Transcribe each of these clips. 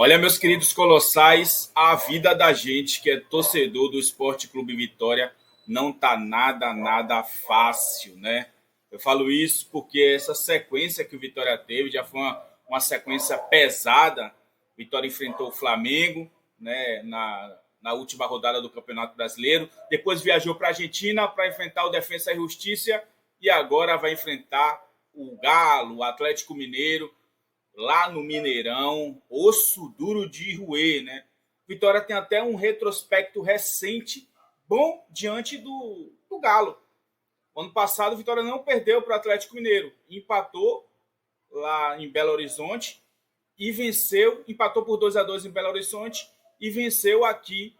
Olha, meus queridos colossais, a vida da gente que é torcedor do Esporte Clube Vitória não tá nada fácil, né? Eu falo isso porque essa sequência que o Vitória teve já foi uma sequência pesada. Vitória enfrentou o Flamengo, né, na última rodada do Campeonato Brasileiro. Depois viajou para a Argentina para enfrentar o Defensa e Justiça e agora vai enfrentar o Galo, o Atlético Mineiro, lá no Mineirão, osso duro de roer, né? Vitória tem até um retrospecto recente bom diante do Galo. Ano passado, Vitória não perdeu para o Atlético Mineiro, empatou lá em Belo Horizonte e venceu, empatou por 2-2 em Belo Horizonte e venceu aqui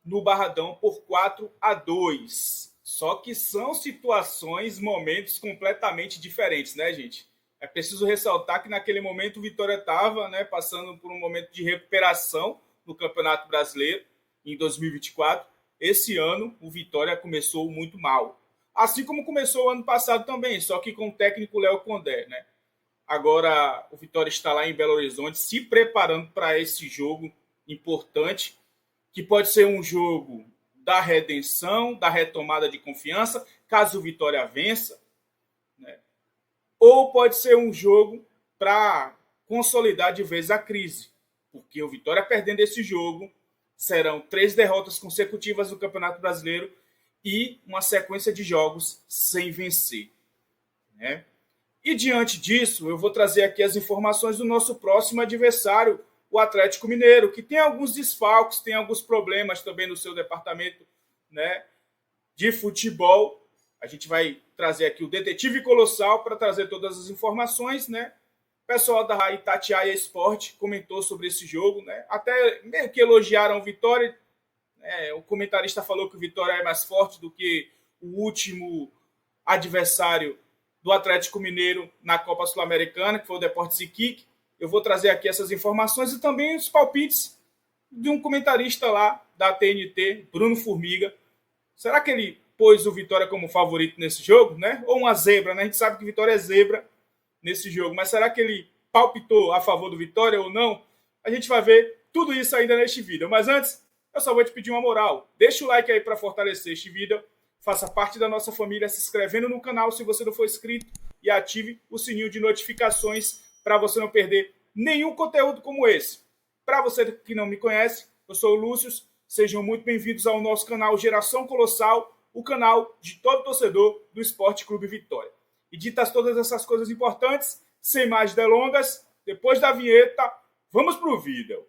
no Barradão por 4-2. Só que são situações, momentos completamente diferentes, né, gente? É preciso ressaltar que naquele momento o Vitória estava, né, passando por um momento de recuperação no Campeonato Brasileiro em 2024. Esse ano o Vitória começou muito mal. Assim como começou o ano passado também, só que com o técnico Léo Condé, né? Agora o Vitória está lá em Belo Horizonte se preparando para esse jogo importante, que pode ser um jogo da redenção, da retomada de confiança, caso o Vitória vença, né? Ou pode ser um jogo para consolidar de vez a crise, porque o Vitória perdendo esse jogo, serão 3 derrotas consecutivas no Campeonato Brasileiro e uma sequência de jogos sem vencer, né? E diante disso, eu vou trazer aqui as informações do nosso próximo adversário, o Atlético Mineiro, que tem alguns desfalques, tem alguns problemas também no seu departamento, né, de futebol. A gente vai trazer aqui o Detetive Colossal para trazer todas as informações, né? O pessoal da Itatiaia Esporte comentou sobre esse jogo, né? Até meio que elogiaram o Vitória. O comentarista falou que o Vitória é mais forte do que o último adversário do Atlético Mineiro na Copa Sul-Americana, que foi o Deportes Iquique. Eu vou trazer aqui essas informações e também os palpites de um comentarista lá da TNT, Bruno Formiga. Será que ele pôs o Vitória como favorito nesse jogo, né? Ou uma zebra, né? A gente sabe que o Vitória é zebra nesse jogo, mas será que ele palpitou a favor do Vitória ou não? A gente vai ver tudo isso ainda neste vídeo. Mas antes, eu só vou te pedir uma moral. Deixa o like aí para fortalecer este vídeo. Faça parte da nossa família se inscrevendo no canal se você não for inscrito e ative o sininho de notificações para você não perder nenhum conteúdo como esse. Para você que não me conhece, eu sou o Lúcio. Sejam muito bem-vindos ao nosso canal Geração Colossal, o canal de todo torcedor do Esporte Clube Vitória. E ditas todas essas coisas importantes, sem mais delongas, depois da vinheta, vamos pro vídeo.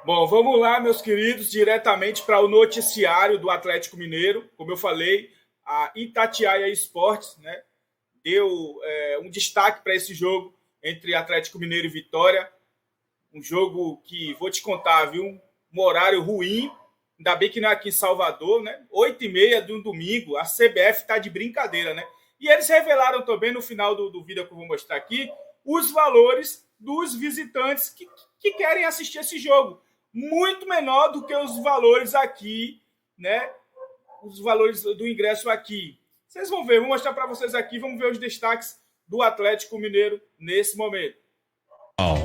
Bom, vamos lá, meus queridos, diretamente para o noticiário do Atlético Mineiro. Como eu falei, a Itatiaia Esportes, né, deu um destaque para esse jogo entre Atlético Mineiro e Vitória. Um jogo que, vou te contar, viu, um horário ruim. Ainda bem que não é aqui em Salvador, né? 8h30 de um domingo. A CBF está de brincadeira, né? E eles revelaram também no final do vídeo que eu vou mostrar aqui os valores dos visitantes que querem assistir esse jogo. Muito menor do que os valores aqui, né? Os valores do ingresso aqui. Vocês vão ver, vou mostrar para vocês aqui, vamos ver os destaques do Atlético Mineiro nesse momento.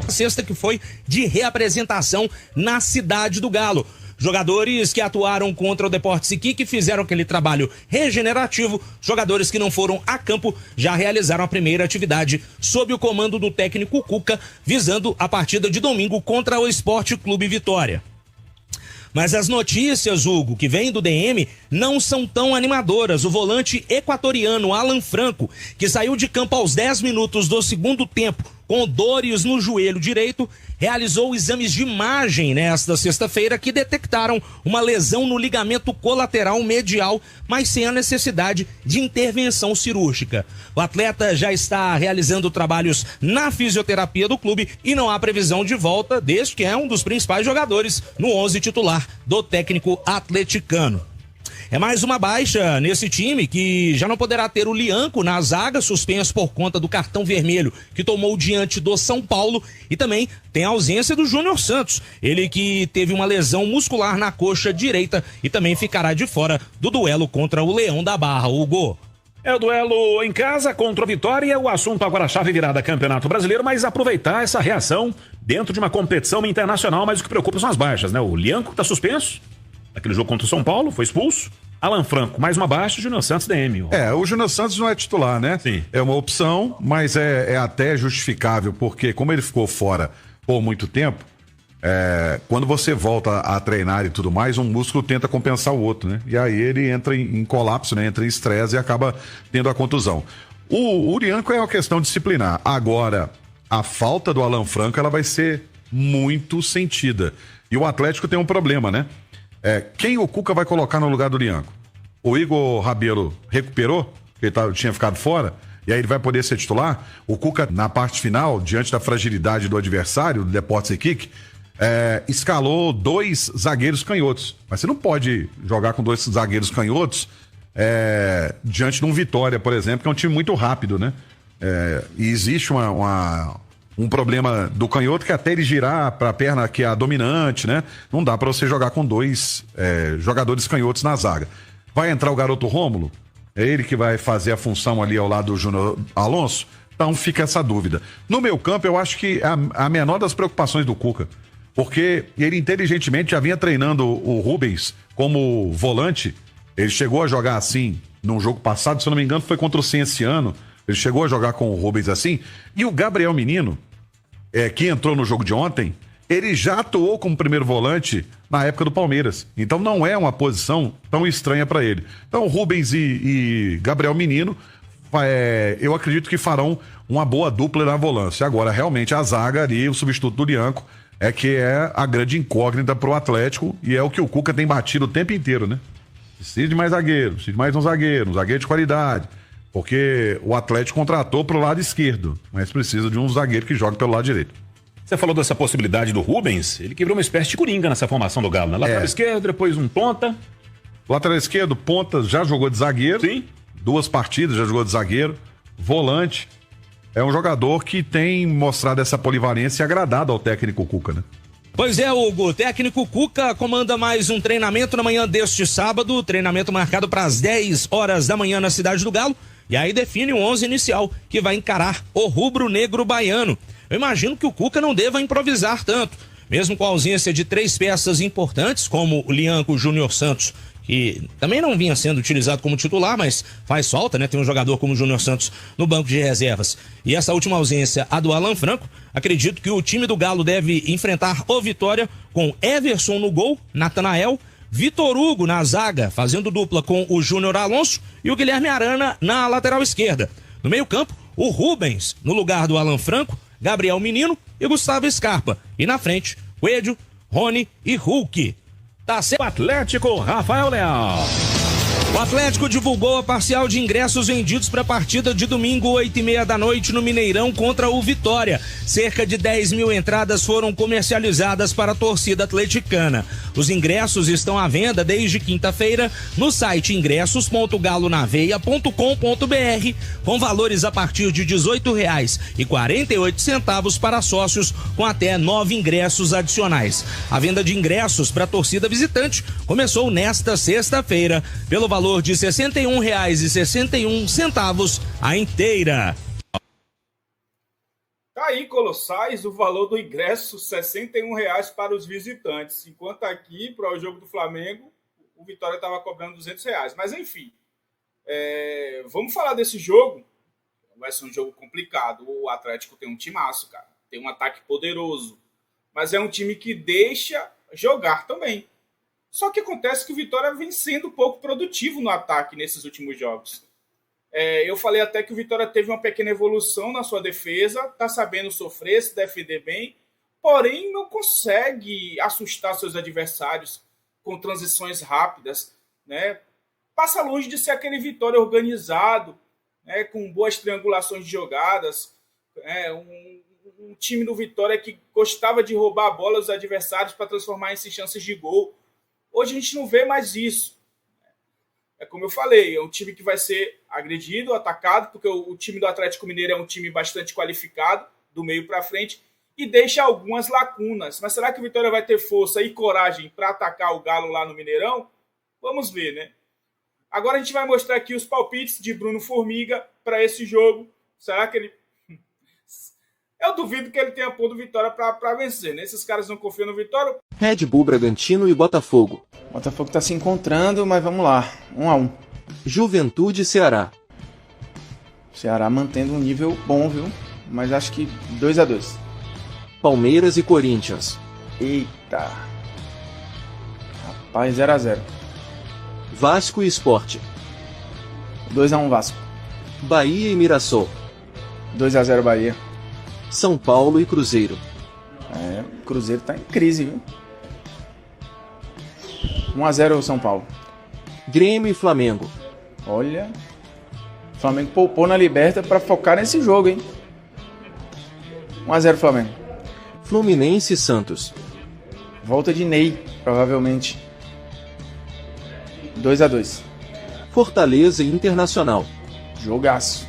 Sexta que foi de reapresentação na Cidade do Galo. Jogadores que atuaram contra o Deportes Iquique, que fizeram aquele trabalho regenerativo. Jogadores que não foram a campo já realizaram a primeira atividade sob o comando do técnico Cuca, visando a partida de domingo contra o Esporte Clube Vitória. Mas as notícias, Hugo, que vêm do DM, não são tão animadoras. O volante equatoriano Alan Franco, que saiu de campo aos 10 minutos do segundo tempo, com dores no joelho direito, realizou exames de imagem nesta sexta-feira que detectaram uma lesão no ligamento colateral medial, mas sem a necessidade de intervenção cirúrgica. O atleta já está realizando trabalhos na fisioterapia do clube e não há previsão de volta, desde que é um dos principais jogadores no 11 titular do técnico atleticano. É mais uma baixa nesse time que já não poderá ter o Lianco na zaga, suspenso por conta do cartão vermelho que tomou diante do São Paulo, e também tem a ausência do Júnior Santos, ele que teve uma lesão muscular na coxa direita e também ficará de fora do duelo contra o Leão da Barra, Hugo. É o duelo em casa contra o Vitória. O assunto agora, chave virada Campeonato Brasileiro, mas aproveitar essa reação dentro de uma competição internacional, mas o que preocupa são as baixas, né? O Lianco está suspenso, naquele jogo contra o São Paulo, foi expulso. Alan Franco, mais uma baixa, o Júnior Santos DM. O Júnior Santos não é titular, né? Sim. É uma opção, mas é até justificável, porque como ele ficou fora por muito tempo, quando você volta a treinar e tudo mais, um músculo tenta compensar o outro, né? E aí ele entra em colapso, né? Entra em estresse e acaba tendo a contusão. O Lianco é uma questão disciplinar. Agora, a falta do Alan Franco, ela vai ser muito sentida. E o Atlético tem um problema, né? Quem o Cuca vai colocar no lugar do Lianco? O Igor Rabelo recuperou, ele tinha ficado fora, e aí ele vai poder ser titular. O Cuca, na parte final, diante da fragilidade do adversário, do Deportes Iquique, escalou 2 zagueiros canhotos. Mas você não pode jogar com 2 zagueiros canhotos diante de um Vitória, por exemplo, que é um time muito rápido, né? E existe um problema do canhoto que até ele girar para a perna que é a dominante, né? Não dá para você jogar com 2 jogadores canhotos na zaga. Vai entrar o garoto Rômulo? É ele que vai fazer a função ali ao lado do Júnior Alonso? Então fica essa dúvida. No meu campo, eu acho que a menor das preocupações do Cuca, porque ele inteligentemente já vinha treinando o Rubens como volante. Ele chegou a jogar assim num jogo passado, se eu não me engano, foi contra o Cienciano. Ele chegou a jogar com o Rubens assim. E o Gabriel Menino, que entrou no jogo de ontem, ele já atuou como primeiro volante na época do Palmeiras. Então não é uma posição tão estranha para ele. Então Rubens e Gabriel Menino, eu acredito que farão uma boa dupla na volância. Agora, realmente, a zaga ali, o substituto do Lianco, que é a grande incógnita pro Atlético e é o que o Cuca tem batido o tempo inteiro, né? Precisa de mais zagueiro, precisa de mais um zagueiro de qualidade. Porque o Atlético contratou pro lado esquerdo, mas precisa de um zagueiro que jogue pelo lado direito. Você falou dessa possibilidade do Rubens, ele quebrou uma espécie de coringa nessa formação do Galo, né? Lateral esquerdo, depois um ponta. Lateral esquerdo, ponta, já jogou de zagueiro. Sim. 2 partidas, já jogou de zagueiro. Volante. É um jogador que tem mostrado essa polivalência e agradado ao técnico Cuca, né? Pois é, Hugo, o técnico Cuca comanda mais um treinamento na manhã deste sábado, treinamento marcado para as 10 horas da manhã na Cidade do Galo, e aí define o 11 inicial, que vai encarar o rubro-negro baiano. Eu imagino que o Cuca não deva improvisar tanto, mesmo com a ausência de 3 peças importantes, como o Lianco Júnior Santos, que também não vinha sendo utilizado como titular, mas faz falta, né? Tem um jogador como o Júnior Santos no banco de reservas. E essa última ausência, a do Alan Franco, acredito que o time do Galo deve enfrentar o Vitória com Everson no gol, Natanael, Vitor Hugo na zaga, fazendo dupla com o Júnior Alonso e o Guilherme Arana na lateral esquerda. No meio-campo, o Rubens no lugar do Alan Franco, Gabriel Menino e Gustavo Scarpa. E na frente, Coelho, Rony e Hulk. Tá certo. Atlético, Rafael Leal. O Atlético divulgou a parcial de ingressos vendidos para a partida de domingo, 8h30 da noite, no Mineirão contra o Vitória. Cerca de 10 mil entradas foram comercializadas para a torcida atleticana. Os ingressos estão à venda desde quinta-feira no site ingressos.galonaveia.com.br, com valores a partir de R$ 18,48 para sócios, com até 9 ingressos adicionais. A venda de ingressos para a torcida visitante começou nesta sexta-feira, pelo valor de R$ 61,61 a inteira. Tá aí, Colossais, o valor do ingresso, R$ 61,00 para os visitantes. Enquanto aqui, para o jogo do Flamengo, o Vitória estava cobrando R$ 200. Mas, enfim, vamos falar desse jogo. Vai ser um jogo complicado. O Atlético tem um timaço, cara. Tem um ataque poderoso. Mas é um time que deixa jogar também. Só que acontece que o Vitória vem sendo pouco produtivo no ataque nesses últimos jogos. Eu falei até que o Vitória teve uma pequena evolução na sua defesa, está sabendo sofrer, se defender bem, porém não consegue assustar seus adversários com transições rápidas, né? Passa longe de ser aquele Vitória organizado, né? Com boas triangulações de jogadas, um time do Vitória que gostava de roubar a bola dos adversários para transformar em chances de gol. Hoje a gente não vê mais isso. É como eu falei, é um time que vai ser agredido, atacado, porque o time do Atlético Mineiro é um time bastante qualificado, do meio para frente, e deixa algumas lacunas. Mas será que o Vitória vai ter força e coragem para atacar o Galo lá no Mineirão? Vamos ver, né? Agora a gente vai mostrar aqui os palpites de Bruno Formiga para esse jogo. Será que ele... Eu duvido que ele tenha pondo Vitória para vencer, né? Esses caras não confiam no Vitória. Red Bull Bragantino e Botafogo. O Botafogo está se encontrando, mas vamos lá. 1-1. Juventude e Ceará. Ceará mantendo um nível bom, viu? Mas acho que 2-2. Palmeiras e Corinthians. Eita. Rapaz, 0-0. Vasco e Sport. 2-1 Vasco. Bahia e Mirassol. 2-0 Bahia. São Paulo e Cruzeiro. O Cruzeiro tá em crise, viu? 1-0 São Paulo. Grêmio e Flamengo. Olha, o Flamengo poupou na Liberta para focar nesse jogo, hein? 1-0 Flamengo. Fluminense e Santos. Volta de Ney, provavelmente. 2-2. Fortaleza e Internacional. Jogaço.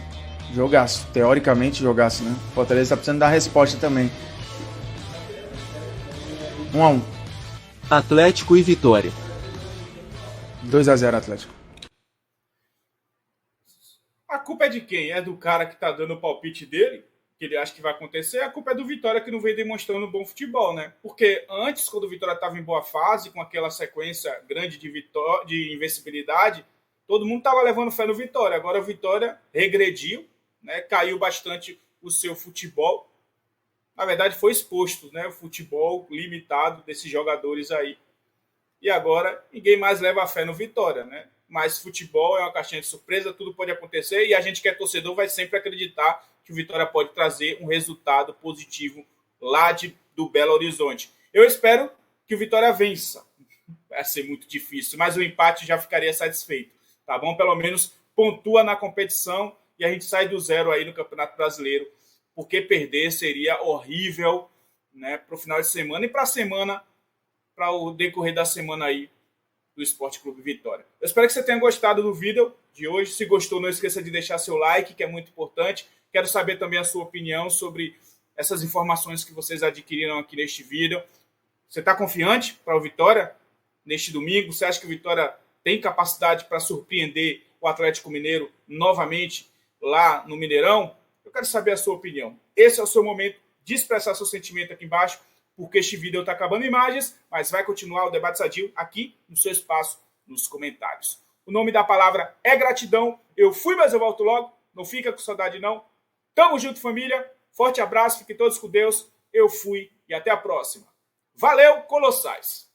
Jogaço. Teoricamente, jogaço, né? Fortaleza tá precisando dar resposta também. 1-1. Atlético e Vitória. 2-0 Atlético. A culpa é de quem? É do cara que tá dando o palpite dele, que ele acha que vai acontecer. A culpa é do Vitória, que não vem demonstrando bom futebol, né? Porque antes, quando o Vitória estava em boa fase, com aquela sequência grande de invencibilidade, todo mundo estava levando fé no Vitória. Agora o Vitória regrediu, né? Caiu bastante o seu futebol. Na verdade, foi exposto, né? O futebol limitado desses jogadores aí. E agora ninguém mais leva a fé no Vitória, né? Mas futebol é uma caixinha de surpresa, tudo pode acontecer e a gente que é torcedor vai sempre acreditar que o Vitória pode trazer um resultado positivo lá do Belo Horizonte. Eu espero que o Vitória vença. Vai ser muito difícil, mas o empate já ficaria satisfeito, tá bom? Pelo menos pontua na competição e a gente sai do zero aí no Campeonato Brasileiro, porque perder seria horrível, né, para o final de semana e para a semana, para o decorrer da semana aí do Esporte Clube Vitória. Eu espero que você tenha gostado do vídeo de hoje. Se gostou, não esqueça de deixar seu like, que é muito importante. Quero saber também a sua opinião sobre essas informações que vocês adquiriram aqui neste vídeo. Você está confiante para o Vitória neste domingo? Você acha que o Vitória tem capacidade para surpreender o Atlético Mineiro novamente lá no Mineirão? Eu quero saber a sua opinião. Esse é o seu momento de expressar seu sentimento aqui embaixo, porque este vídeo está acabando em imagens, mas vai continuar o debate sadio aqui no seu espaço, nos comentários. O nome da palavra é gratidão. Eu fui, mas eu volto logo. Não fica com saudade, não. Tamo junto, família. Forte abraço, fiquem todos com Deus. Eu fui e até a próxima. Valeu, Colossais!